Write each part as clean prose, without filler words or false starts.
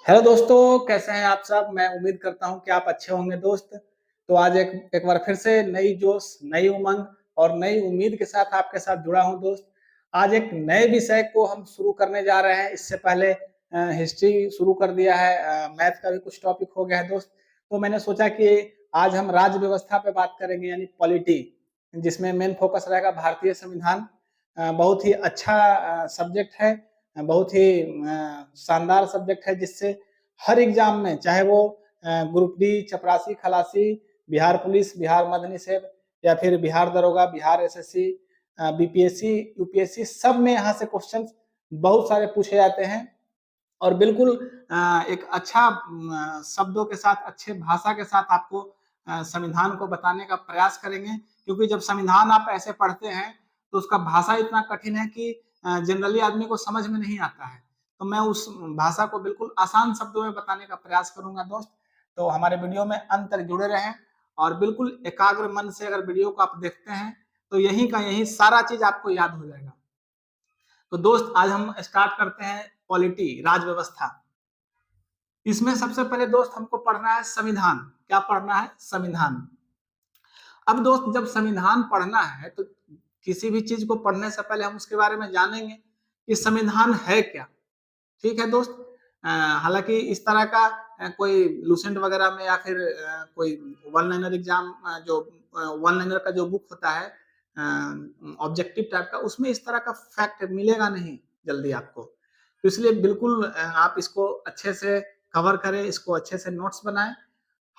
Hello दोस्तों, कैसे हैं आप सब। मैं उम्मीद करता हूं कि आप अच्छे होंगे दोस्त। तो आज एक बार फिर से नई जोश, नई उमंग और नई उम्मीद के साथ आपके साथ जुड़ा हूं दोस्त। आज एक नए विषय को हम शुरू करने जा रहे हैं। इससे पहले हिस्ट्री शुरू कर दिया है, मैथ का भी कुछ टॉपिक हो गया है दोस्त। तो मैंने सोचा कि आज हम राज्य व्यवस्था पे बात करेंगे, यानी पॉलिटी, जिसमें मेन फोकस रहेगा भारतीय संविधान। बहुत ही अच्छा सब्जेक्ट है, बहुत ही शानदार सब्जेक्ट है, जिससे हर एग्जाम में, चाहे वो ग्रुप डी, चपरासी, खलासी, बिहार पुलिस, बिहार मद्य निषेध या फिर बिहार दरोगा, बिहार एसएससी, बीपीएससी, यूपीएससी, सब में यहाँ से क्वेश्चन बहुत सारे पूछे जाते हैं। और बिल्कुल एक अच्छा शब्दों के साथ, अच्छे भाषा के साथ आपको संविधान को बताने का प्रयास करेंगे, क्योंकि जब संविधान आप ऐसे पढ़ते हैं तो उसका भाषा इतना कठिन है कि जनरली आदमी को समझ में नहीं आता है। तो मैं उस भाषा को बिल्कुल आसान शब्दों में बताने का प्रयास करूंगा दोस्त। तो हमारे वीडियो में अंत तक जुड़े रहें और बिल्कुल एकाग्र मन से अगर वीडियो को आप देखते हैं तो यही का यही सारा चीज आपको याद हो जाएगा। तो दोस्त, आज हम स्टार्ट करते हैं पॉलिटी, राज व्यवस्था। इसमें सबसे पहले दोस्त हमको पढ़ना है संविधान। क्या पढ़ना है? संविधान। अब दोस्त, जब संविधान पढ़ना है तो किसी भी चीज को पढ़ने से पहले हम उसके बारे में जानेंगे कि संविधान है क्या। ठीक है दोस्त। हालांकि इस तरह का कोई लूसेंट वगैरह में या फिर कोई वन लाइनर एग्जाम, जो वन लाइनर का जो बुक होता है ऑब्जेक्टिव टाइप का, उसमें इस तरह का फैक्ट मिलेगा नहीं जल्दी आपको। तो इसलिए बिल्कुल आप इसको अच्छे से कवर करें, इसको अच्छे से नोट्स बनाएं।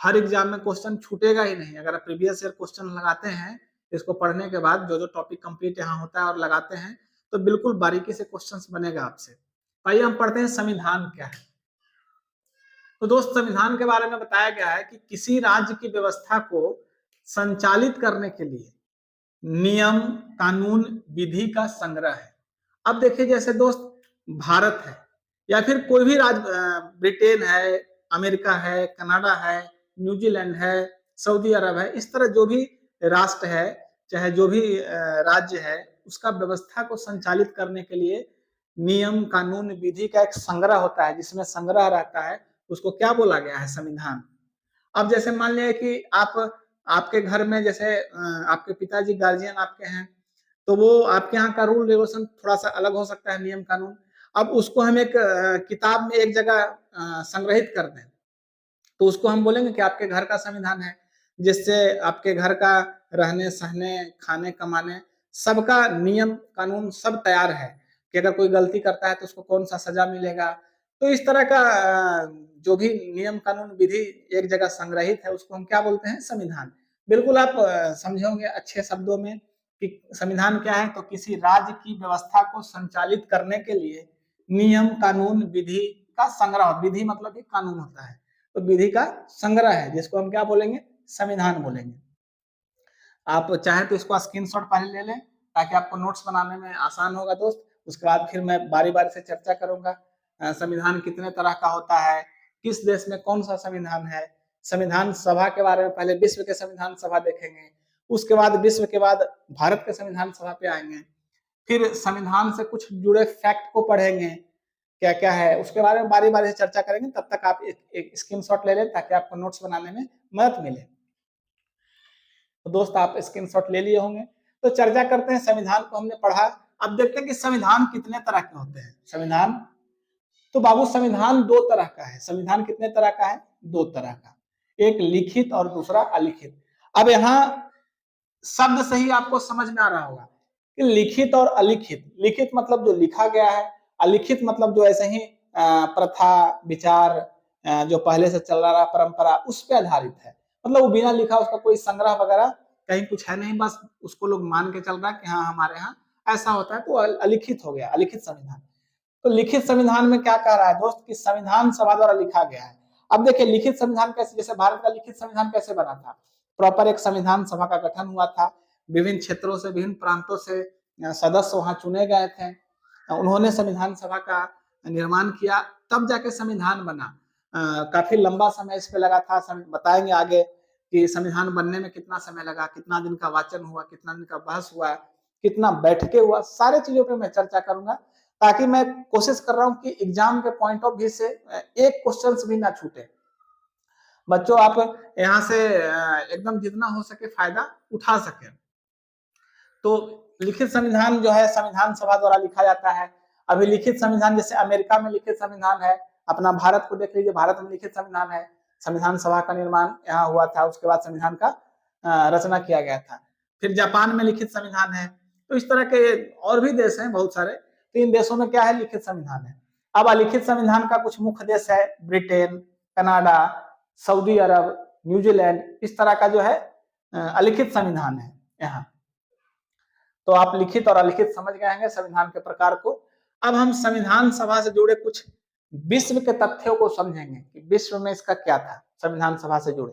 हर एग्जाम में क्वेश्चन छूटेगा ही नहीं। अगर आप प्रीवियस ईयर क्वेश्चन लगाते हैं, इसको पढ़ने के बाद जो जो टॉपिक कंप्लीट यहाँ होता है और लगाते हैं, तो बिल्कुल बारीकी से क्वेश्चंस बनेगा आपसे। आइए हम पढ़ते हैं संविधान क्या है। तो दोस्त, संविधान के बारे में बताया गया है कि किसी राज्य की व्यवस्था को संचालित करने के लिए नियम, कानून, विधि का संग्रह है। अब देखिए, जैसे दोस्त भारत है या फिर कोई भी राज्य, ब्रिटेन है, अमेरिका है, कनाडा है, न्यूजीलैंड है, सऊदी अरब है, इस तरह जो भी राष्ट्र है, चाहे जो भी राज्य है, उसका व्यवस्था को संचालित करने के लिए नियम, कानून, विधि का एक संग्रह होता है, जिसमें संग्रह रहता है। उसको क्या बोला गया है? संविधान। अब जैसे मान लिया कि आपके घर में, जैसे आपके पिताजी गार्जियन आपके हैं, तो वो आपके यहाँ का रूल रेगुलेशन थोड़ा सा अलग हो सकता है, नियम कानून। अब उसको हम एक किताब में एक जगह संग्रहित कर दें, तो उसको हम बोलेंगे कि आपके घर का संविधान है, जिससे आपके घर का रहने सहने, खाने कमाने, सबका नियम कानून सब तैयार है कि अगर कोई गलती करता है तो उसको कौन सा सजा मिलेगा। तो इस तरह का जो भी नियम कानून विधि एक जगह संग्रहित है, उसको हम क्या बोलते हैं? संविधान। बिल्कुल आप समझे होंगे अच्छे शब्दों में कि संविधान क्या है। तो किसी राज्य की व्यवस्था को संचालित करने के लिए नियम, कानून, विधि का संग्रह, विधि मतलब ही कानून होता है, तो विधि का संग्रह है, जिसको हम क्या बोलेंगे? संविधान बोलेंगे। आप चाहें तो इसको स्क्रीनशॉट पहले ले लें, ताकि आपको नोट्स बनाने में आसान होगा दोस्त। उसके बाद फिर मैं बारी बारी से चर्चा करूंगा। संविधान कितने तरह का होता है, किस देश में कौन सा संविधान है, संविधान सभा के बारे में पहले विश्व के संविधान सभा देखेंगे, उसके बाद विश्व के बाद भारत के संविधान सभा पे आएंगे, फिर संविधान से कुछ जुड़े फैक्ट को पढ़ेंगे, क्या क्या है उसके बारे में बारी बारी से चर्चा करेंगे। तब तक आप एक स्क्रीनशॉट ले लें, ताकि आपको नोट्स बनाने में मदद मिले। तो दोस्त, आप स्क्रीनशॉट ले लिए होंगे। तो चर्चा करते हैं। संविधान को हमने पढ़ा, अब देखते हैं कि संविधान कितने तरह के होते हैं। संविधान, तो बाबू, संविधान दो तरह का है। संविधान कितने तरह का है? दो तरह का, एक लिखित और दूसरा अलिखित। अब यहाँ शब्द से ही आपको समझ में आ रहा होगा कि लिखित और अलिखित। लिखित मतलब जो लिखा गया है, अलिखित मतलब जो ऐसे ही प्रथा, विचार, जो पहले से चल रहा परंपरा, उस पर आधारित है। मतलब वो बिना लिखा, उसका कोई संग्रह वगैरह कहीं कुछ है नहीं, बस उसको लोग मान के चल रहा है कि हाँ हमारे यहाँ ऐसा होता है, तो अलिखित हो गया, अलिखित संविधान। तो लिखित संविधान में क्या कह रहा है दोस्त कि संविधान सभा द्वारा लिखा गया है। अब देखिए, लिखित संविधान कैसे, जैसे भारत का लिखित संविधान कैसे बना था? प्रॉपर एक संविधान सभा का गठन हुआ था, विभिन्न क्षेत्रों से, विभिन्न प्रांतों से सदस्य वहां चुने गए थे, उन्होंने संविधान सभा का निर्माण किया, तब जाके संविधान बना। काफी लंबा समय इस पे लगा था। बताएंगे आगे कि संविधान बनने में कितना समय लगा, कितना दिन का वाचन हुआ, कितना दिन का बहस हुआ, कितना बैठके हुआ, सारे चीजों पे मैं चर्चा करूंगा। ताकि मैं कोशिश कर रहा हूं कि एग्जाम के पॉइंट ऑफ व्यू से एक क्वेश्चन भी ना छूटे। बच्चों आप यहाँ से एकदम जितना हो सके फायदा उठा सके। तो लिखित संविधान जो है संविधान सभा द्वारा लिखा जाता है। अभी लिखित संविधान जैसे अमेरिका में लिखित संविधान है, अपना भारत को देख लीजिए, भारत में लिखित संविधान है, संविधान सभा का निर्माण यहाँ हुआ था, उसके बाद संविधान का रचना किया गया था। फिर जापान में लिखित संविधान है। तो इस तरह के और भी देश हैं बहुत सारे, तो इन देशों में क्या है, लिखित संविधान है। अब अलिखित संविधान का कुछ मुख्य देश है ब्रिटेन, कनाडा, सऊदी अरब, न्यूजीलैंड, इस तरह का जो है अलिखित संविधान है यहाँ। तो आप लिखित और अलिखित समझ गए होंगे संविधान के प्रकार को। अब हम संविधान सभा से जुड़े कुछ विश्व के तथ्यों को समझेंगे कि विश्व में इसका क्या था संविधान सभा से जुड़े।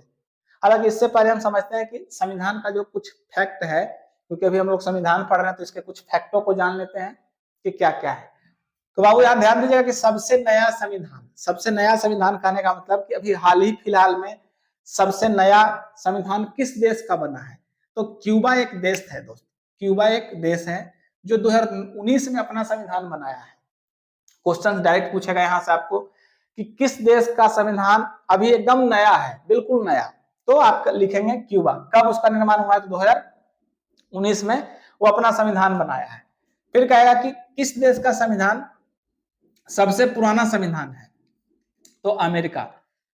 हालांकि इससे पहले हम समझते हैं कि संविधान का जो कुछ फैक्ट है, क्योंकि अभी हम लोग संविधान पढ़ रहे हैं तो इसके कुछ फैक्टों को जान लेते हैं कि क्या क्या है। तो बाबू यार ध्यान दीजिएगा कि सबसे नया संविधान कहने का मतलब कि अभी हाल ही फिलहाल में सबसे नया संविधान किस देश का बना है, तो क्यूबा एक देश है दोस्त। क्यूबा एक देश है जो 2019 में अपना संविधान बनाया है। क्वेश्चन डायरेक्ट पूछेगा यहाँ से आपको कि किस देश का संविधान अभी एकदम नया है, बिल्कुल नया, तो आप लिखेंगे क्यूबा। कब उसका निर्माण हुआ है, तो 2019 में वो अपना संविधान बनाया है। फिर कहेगा कि किस देश का संविधान सबसे पुराना संविधान है, तो अमेरिका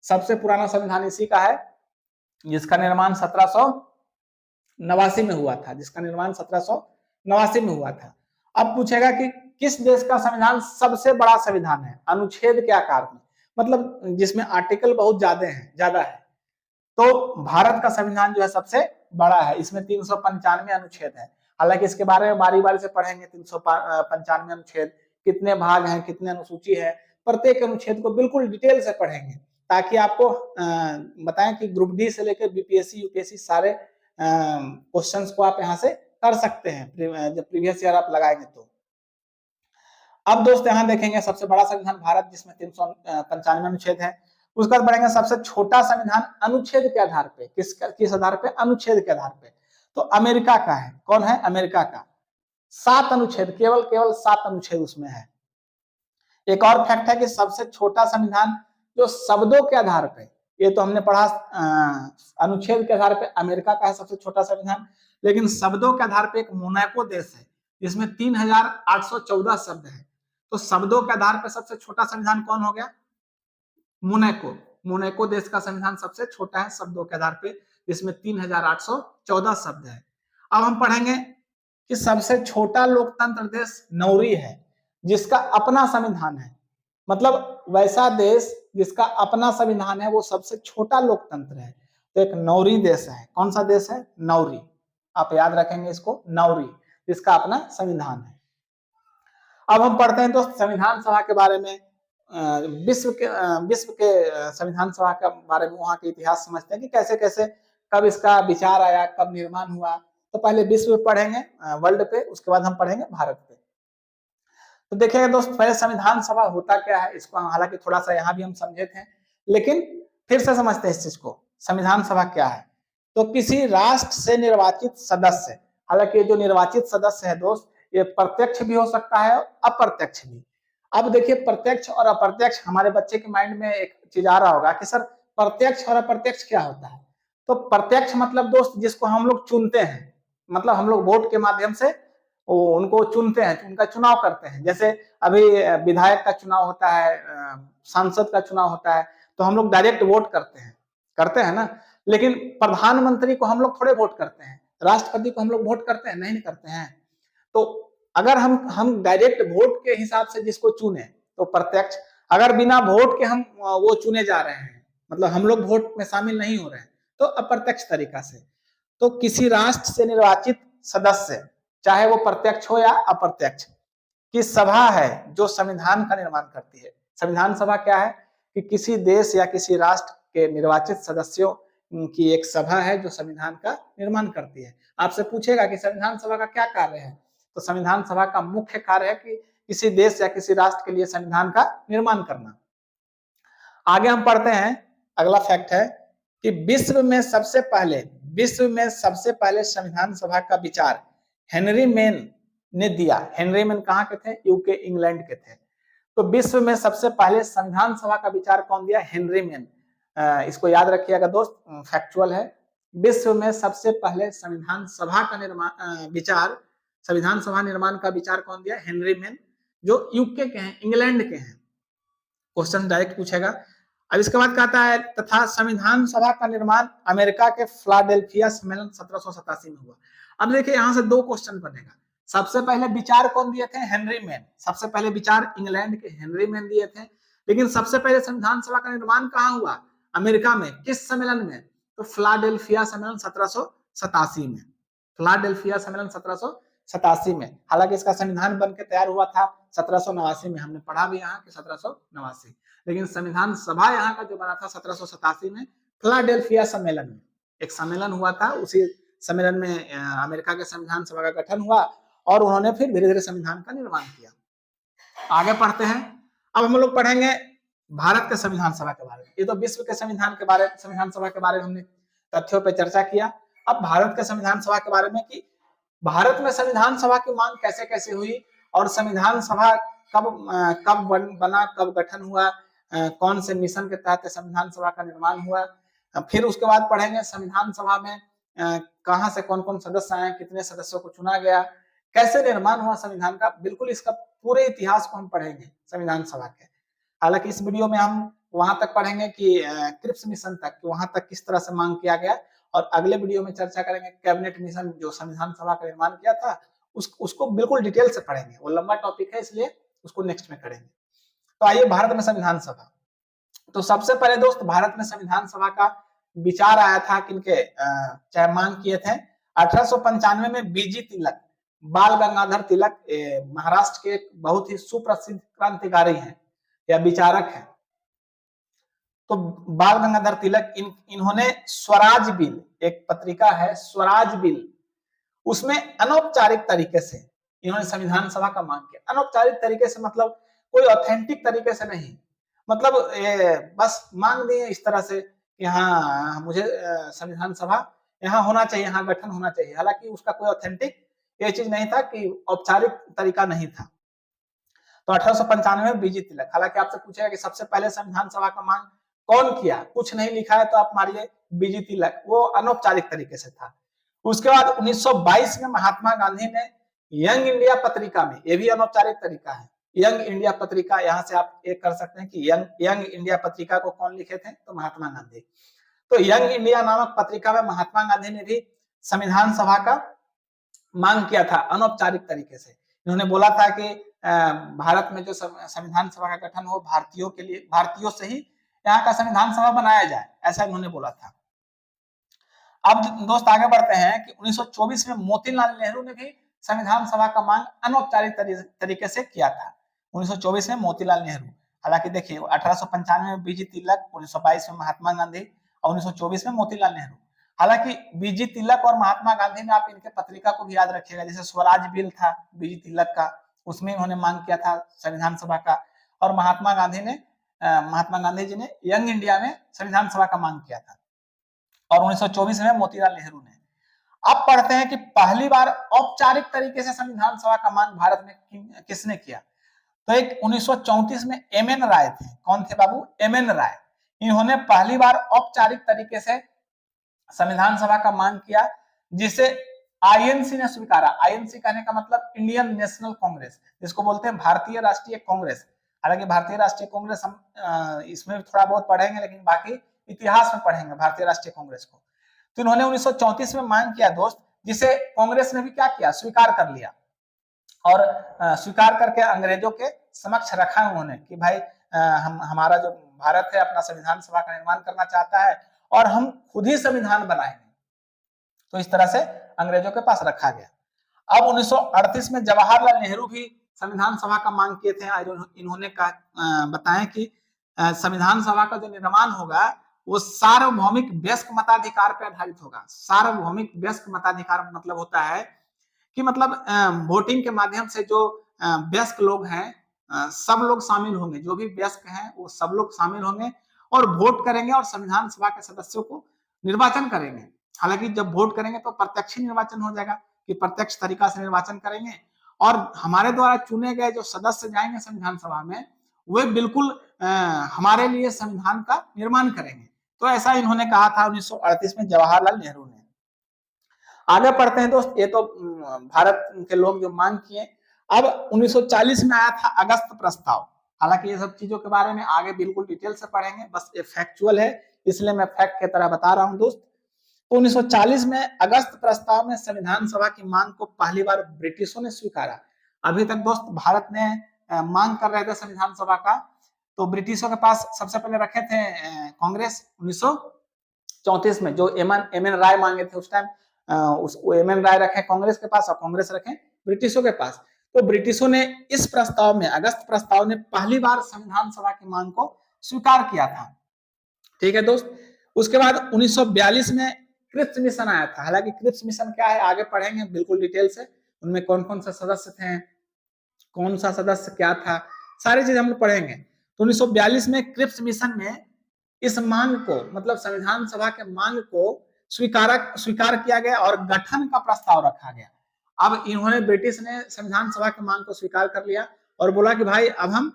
सबसे पुराना संविधान इसी का है, जिसका निर्माण 1789 में हुआ था, हुआ था। अब पूछेगा कि किस देश का संविधान सबसे बड़ा संविधान है, अनुच्छेद के आकार में, मतलब जिसमें आर्टिकल बहुत ज्यादा है। तो भारत का संविधान जो है सबसे बड़ा है, इसमें 395 अनुच्छेद है। हालांकि इसके बारे में बारी बारी से पढ़ेंगे, 395 अनुच्छेद, कितने भाग हैं, कितने अनुसूची है, प्रत्येक अनुच्छेद को बिल्कुल डिटेल से पढ़ेंगे, ताकि आपको बताएं कि ग्रुप डी से लेकर बीपीएससी यूपीएससी सारे क्वेश्चंस को आप यहाँ से कर सकते हैं जब प्रीवियस ईयर आप लगाएंगे तो। अब दोस्त यहाँ देखेंगे सबसे बड़ा संविधान भारत, जिसमें 395 अनुच्छेद है। उसके बाद बढ़ेंगे सबसे छोटा संविधान अनुच्छेद के आधार पे, किस आधार पे, अनुच्छेद के आधार पे, तो अमेरिका का है। कौन है, अमेरिका का। 7 अनुच्छेद, केवल 7 अनुच्छेद उसमें है। एक और फैक्ट है कि सबसे छोटा संविधान जो शब्दों के आधार पे, ये तो हमने पढ़ा अनुच्छेद के आधार पे अमेरिका का है सबसे छोटा संविधान, लेकिन शब्दों के आधार पे एक मोनाको देश है जिसमें 3814 शब्द है। तो शब्दों के आधार पे सबसे छोटा संविधान कौन हो गया, मोनाको देश का संविधान सबसे छोटा है शब्दों के आधार पे, जिसमें 3814 शब्द है। अब हम पढ़ेंगे कि सबसे छोटा लोकतंत्र देश नौरी है, जिसका अपना संविधान है। मतलब वैसा देश जिसका अपना संविधान है वो सबसे छोटा लोकतंत्र है, तो एक नौरी देश है। कौन सा देश है, नौरी, आप याद रखेंगे इसको, नौरी, जिसका अपना संविधान है। अब हम पढ़ते हैं दोस्त संविधान सभा के बारे में, विश्व के संविधान सभा के बारे में, वहां के इतिहास समझते हैं कि कैसे कैसे कब इसका विचार आया, कब निर्माण हुआ। तो पहले विश्व पढ़ेंगे, वर्ल्ड पे, उसके बाद हम पढ़ेंगे भारत पे। तो देखिएगा दोस्त पहले संविधान सभा होता क्या है, इसको हालांकि थोड़ा सा यहाँ भी हम समझे थे, लेकिन फिर से समझते हैं इस चीज को। संविधान सभा क्या है, तो किसी राष्ट्र से निर्वाचित सदस्य, हालांकि जो निर्वाचित सदस्य है दोस्त ये प्रत्यक्ष भी हो सकता है और अप्रत्यक्ष भी। अब देखिए प्रत्यक्ष और अप्रत्यक्ष, हमारे बच्चे के माइंड में एक चीज आ रहा होगा कि सर प्रत्यक्ष और अप्रत्यक्ष क्या होता है। तो प्रत्यक्ष मतलब दोस्त जिसको हम लोग चुनते हैं, मतलब हम लोग वोट के माध्यम से उनको चुनते हैं, उनका चुनाव करते हैं। जैसे अभी विधायक का चुनाव होता है, सांसद का चुनाव होता है, तो हम लोग डायरेक्ट वोट करते हैं ना। लेकिन प्रधानमंत्री को हम लोग थोड़े वोट करते हैं, राष्ट्रपति को हम लोग वोट करते हैं, नहीं करते हैं। तो अगर हम डायरेक्ट वोट के हिसाब से जिसको चुने तो प्रत्यक्ष, अगर बिना वोट के हम वो चुने जा रहे हैं, मतलब हम लोग वोट में शामिल नहीं हो रहे हैं, तो अप्रत्यक्ष तरीका से। तो किसी राष्ट्र से निर्वाचित सदस्य, चाहे वो प्रत्यक्ष हो या अप्रत्यक्ष, की सभा है जो संविधान का निर्माण करती है। संविधान सभा क्या है कि किसी देश या किसी राष्ट्र के निर्वाचित सदस्यों की एक सभा है जो संविधान का निर्माण करती है। आपसे पूछेगा कि संविधान सभा का क्या कार्य है, तो संविधान सभा का मुख्य कार्य है कि किसी देश या किसी राष्ट्र के लिए संविधान का निर्माण करना। आगे हम पढ़ते हैं, अगला फैक्ट है कि विश्व में सबसे पहले संविधान सभा का विचार हेनरी मेन ने दिया। हेनरी मैन कहाँ के थे? यूके, इंग्लैंड के थे। तो विश्व में सबसे पहले संविधान सभा का विचार कौन दिया? Henry man. इसको याद रखिएगा दोस्त, फैक्चुअल है। विश्व में सबसे पहले संविधान सभा का विचार, संविधान सभा निर्माण का विचार कौन दिया? हेनरी मैन, जो यूके के हैं, इंग्लैंड के हैं। क्वेश्चन डायरेक्ट पूछेगा। अब इसके बाद कहता है तथा संविधान सभा का निर्माण अमेरिका के फिलाडेल्फिया सम्मेलन 1787 में हुआ। अब देखिए यहां से दो क्वेश्चन बनेगा। सबसे पहले विचार कौन दिए थे? Henry man. सबसे पहले विचार इंग्लैंड के हेनरी मैन दिए थे, लेकिन सबसे पहले संविधान सभा का निर्माण कहाँ हुआ? अमेरिका में। किस सम्मेलन में? तो फिलाडेल्फिया सम्मेलन 1787 में। फिलाडेल्फिया सम्मेलन 1787 में। हालांकि इसका संविधान बनकर तैयार हुआ था 1789 में, हमने पढ़ा भी यहाँ कि 1789, लेकिन संविधान सभा यहाँ का जो बना था 1787 में, फिलाडेल्फिया सम्मेलन में। एक सम्मेलन हुआ था, उसी सम्मेलन में अमेरिका के संविधान सभा का गठन हुआ और उन्होंने फिर धीरे धीरे संविधान का निर्माण किया। आगे पढ़ते हैं। अब हम लोग पढ़ेंगे भारत के संविधान सभा के बारे में। ये तो विश्व के संविधान सभा के बारे में हमने तथ्यों पर चर्चा किया। अब भारत के संविधान सभा के बारे में कि भारत में संविधान सभा की मांग कैसे कैसे हुई और संविधान सभा कब बना, कब गठन हुआ, कौन से मिशन के तहत संविधान सभा का निर्माण हुआ। फिर उसके बाद पढ़ेंगे संविधान सभा में कहां से कौन कौन सदस्य आए, कितने सदस्यों को चुना गया, कैसे निर्माण हुआ संविधान का, बिल्कुल इसका पूरे इतिहास को हम पढ़ेंगे संविधान सभा के। हालांकि इस वीडियो में हम वहां तक पढ़ेंगे कि क्रिप्स मिशन तक, वहां तक किस तरह से मांग किया गया, और अगले वीडियो में चर्चा करेंगे कैबिनेट मिशन जो संविधान सभा का निर्माण किया था, उसको बिल्कुल डिटेल से पढ़ेंगे। वो लंबा टॉपिक है, इसलिए उसको नेक्स्ट में करेंगे। तो आइए भारत में संविधान सभा। तो सबसे पहले दोस्त भारत में संविधान सभा का विचार आया था किनके, चाहे मांग किए थे 1895 में बीजी तिलक, बाल गंगाधर तिलक, महाराष्ट्र के एक बहुत ही सुप्रसिद्ध क्रांतिकारी हैं या विचारक हैं। तो बाल गंगाधर तिलक इन्होंने स्वराज बिल, एक पत्रिका है स्वराज बिल, उसमें अनौपचारिक तरीके से इन्होंने संविधान सभा का मांग किया। अनौपचारिक तरीके से मतलब कोई ऑथेंटिक तरीके से नहीं, मतलब बस मांग दिए इस तरह से कि हाँ मुझे संविधान सभा यहाँ होना चाहिए, यहाँ गठन होना चाहिए। हालांकि उसका कोई ऑथेंटिक ये चीज नहीं था, कि औपचारिक तरीका नहीं था। तो 1895 में बीजी तिलक। हालांकि आपसे पूछेगा कि सबसे पहले संविधान सभा का मांग कौन किया, कुछ नहीं लिखा है तो आप मारिए बीजी तिलक, वो अनौपचारिक तरीके से था। उसके बाद 1922 में महात्मा गांधी ने यंग इंडिया पत्रिका में, ये भी अनौपचारिक तरीका है, यंग इंडिया पत्रिका, यहां से आप एक कर सकते हैं कि यंग इंडिया पत्रिका को कौन लिखे थे, तो महात्मा गांधी। तो यंग इंडिया नामक पत्रिका में महात्मा गांधी ने भी संविधान सभा का मांग किया था अनौपचारिक तरीके से। इन्होंने बोला था कि भारत में जो संविधान सभा का गठन हो भारतीयों के लिए, भारतीयों से ही यहाँ का संविधान सभा बनाया जाए, ऐसा इन्होंने बोला था। अब दोस्त आगे बढ़ते हैं कि 1924 में मोतीलाल नेहरू ने भी संविधान सभा का मांग अनौपचारिक तरीके से किया था। 1924 में मोतीलाल नेहरू। हालांकि देखिए 1895 में बीजी तिलक, 1922 में महात्मा गांधी और 1924 में मोतीलाल नेहरू। हालांकि बीजी तिलक और महात्मा गांधी में आप इनके पत्रिका को भी याद रखिएगा, जैसे स्वराज बिल था बीजी तिलक का, उसमें उन्होंने मांग किया था संविधान सभा का, और महात्मा गांधी जी ने यंग इंडिया में संविधान सभा का मांग किया था, और 1924 में मोतीलाल नेहरू ने। अब पढ़ते हैं कि पहली बार औपचारिक तरीके से संविधान सभा का मांग भारत में किसने किया। तो एक 1934 में एमएन राय थे। कौन थे बाबू? एमएन राय। इन्होंने पहली बार औपचारिक तरीके से संविधान सभा का मांग किया, जिसे आईएनसी ने स्वीकारा। आईएनसी कहने का मतलब इंडियन नेशनल कांग्रेस, जिसको बोलते हैं भारतीय राष्ट्रीय कांग्रेस। हालांकि भारतीय राष्ट्रीय कांग्रेस हम इसमें थोड़ा बहुत पढ़ेंगे, लेकिन बाकी इतिहास में पढ़ेंगे भारतीय राष्ट्रीय कांग्रेस को। तो इन्होंने 1934 में मांग किया दोस्त, जिसे कांग्रेस ने भी क्या किया, स्वीकार कर लिया, और स्वीकार करके अंग्रेजों के समक्ष रखा उन्होंने कि भाई हमारा जो भारत है अपना संविधान सभा का निर्माण करना चाहता है और हम खुद ही संविधान बनाएंगे। तो इस तरह से अंग्रेजों के पास रखा गया। अब 1938 में जवाहरलाल नेहरू भी संविधान सभा का मांग किए थे। इन्होंने बताया कि संविधान सभा का जो निर्माण होगा वो सार्वभौमिक वयस्क मताधिकार पर आधारित होगा। सार्वभौमिक वयस्क मताधिकार मतलब होता है कि मतलब वोटिंग के माध्यम से जो वयस्क लोग हैं सब लोग शामिल होंगे, जो भी वयस्क हैं वो सब लोग शामिल होंगे और वोट करेंगे और संविधान सभा के सदस्यों को निर्वाचन करेंगे। हालांकि जब वोट करेंगे तो प्रत्यक्ष निर्वाचन हो जाएगा, कि प्रत्यक्ष तरीका से निर्वाचन करेंगे और हमारे द्वारा चुने गए जो सदस्य जाएंगे संविधान सभा में वे बिल्कुल हमारे लिए संविधान का निर्माण करेंगे। तो ऐसा इन्होंने कहा था 1938 में जवाहरलाल नेहरू ने। आगे पढ़ते हैं दोस्त, ये तो भारत के लोग जो मांग किए। अब 1940 में आया था अगस्त प्रस्ताव। हालांकि ये सब चीजों के बारे में आगे बिल्कुल डिटेल से पढ़ेंगे, बस ये फैक्चुअल है इसलिए मैं फैक्ट की तरह बता रहा हूं दोस्त। तो 1940 में अगस्त प्रस्ताव में संविधान सभा की मांग को पहली बार ब्रिटिशों ने स्वीकारा। अभी तक दोस्त भारत ने मांग कर रहे थे संविधान सभा का, तो ब्रिटिशों के पास सबसे पहले रखे थे कांग्रेस 1934 में, जो एम एन राय मांगे थे उस टाइम, एम एन राय रखे कांग्रेस के पास और कांग्रेस रखे ब्रिटिशों के पास। तो ब्रिटिशों ने इस प्रस्ताव में, अगस्त प्रस्ताव ने पहली बार संविधान सभा की मांग को स्वीकार किया था। ठीक है दोस्त। उसके बाद 1942 में क्रिप्स मिशन आया था। हालांकि क्रिप्स मिशन क्या है आगे पढ़ेंगे बिल्कुल डिटेल से, उनमें कौन कौन से सदस्य थे, कौन सा सदस्य क्या था, सारी चीज हम लोग पढ़ेंगे। तो 1942 में क्रिप्स मिशन में इस मांग को, मतलब संविधान सभा के मांग को स्वीकार किया गया और गठन का प्रस्ताव रखा गया। अब इन्होंने, ब्रिटिश ने संविधान सभा की मांग को स्वीकार कर लिया और बोला कि भाई अब हम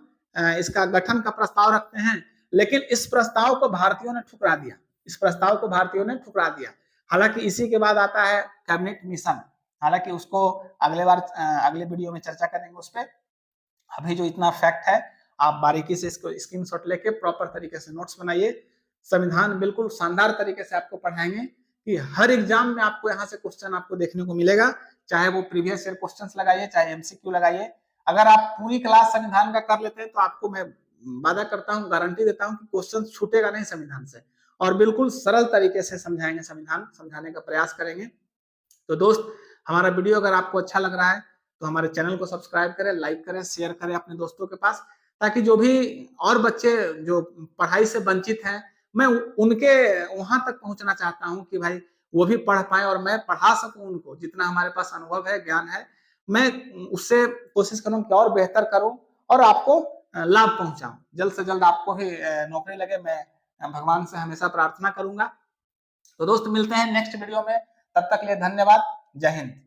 इसका गठन का प्रस्ताव रखते हैं, लेकिन इस प्रस्ताव को भारतीयों ने ठुकरा दिया। इस प्रस्ताव को भारतीयों ने ठुकरा दिया। हालांकि इसी के बाद आता है कैबिनेट मिशन। हालांकि उसको अगले वीडियो में चर्चा करेंगे उस पर। अभी जो इतना फैक्ट है आप बारीकी से इसको स्क्रीनशॉट लेके प्रॉपर तरीके से नोट्स बनाइए। संविधान बिल्कुल शानदार तरीके से आपको पढ़ाएंगे कि हर एग्जाम में आपको यहाँ से क्वेश्चन आपको देखने को मिलेगा, चाहे वो प्रीवियस ईयर क्वेश्चंस लगाइए, चाहे एमसीक्यू लगाइए। अगर आप पूरी क्लास संविधान का कर लेते हैं तो आपको मैं वादा करता हूँ, गारंटी देता हूँ कि क्वेश्चन छूटेगा नहीं संविधान से, और बिल्कुल सरल तरीके से समझाएंगे, संविधान समझाने का प्रयास करेंगे। तो दोस्त, हमारा वीडियो अगर आपको अच्छा लग रहा है तो हमारे चैनल को सब्सक्राइब करें, लाइक करें, शेयर करें अपने दोस्तों के पास, ताकि जो भी और बच्चे जो पढ़ाई से वंचित हैं, मैं उनके वहां तक पहुंचना चाहता हूं कि भाई वो भी पढ़ पाए और मैं पढ़ा सकूं उनको। जितना हमारे पास अनुभव है, ज्ञान है, मैं उससे कोशिश करूं कि और बेहतर करूं और आपको लाभ पहुंचाऊं। जल्द से जल्द आपको भी नौकरी लगे, मैं भगवान से हमेशा प्रार्थना करूंगा। तो दोस्त, मिलते हैं नेक्स्ट वीडियो में, तब तक के लिए धन्यवाद। जय हिंद।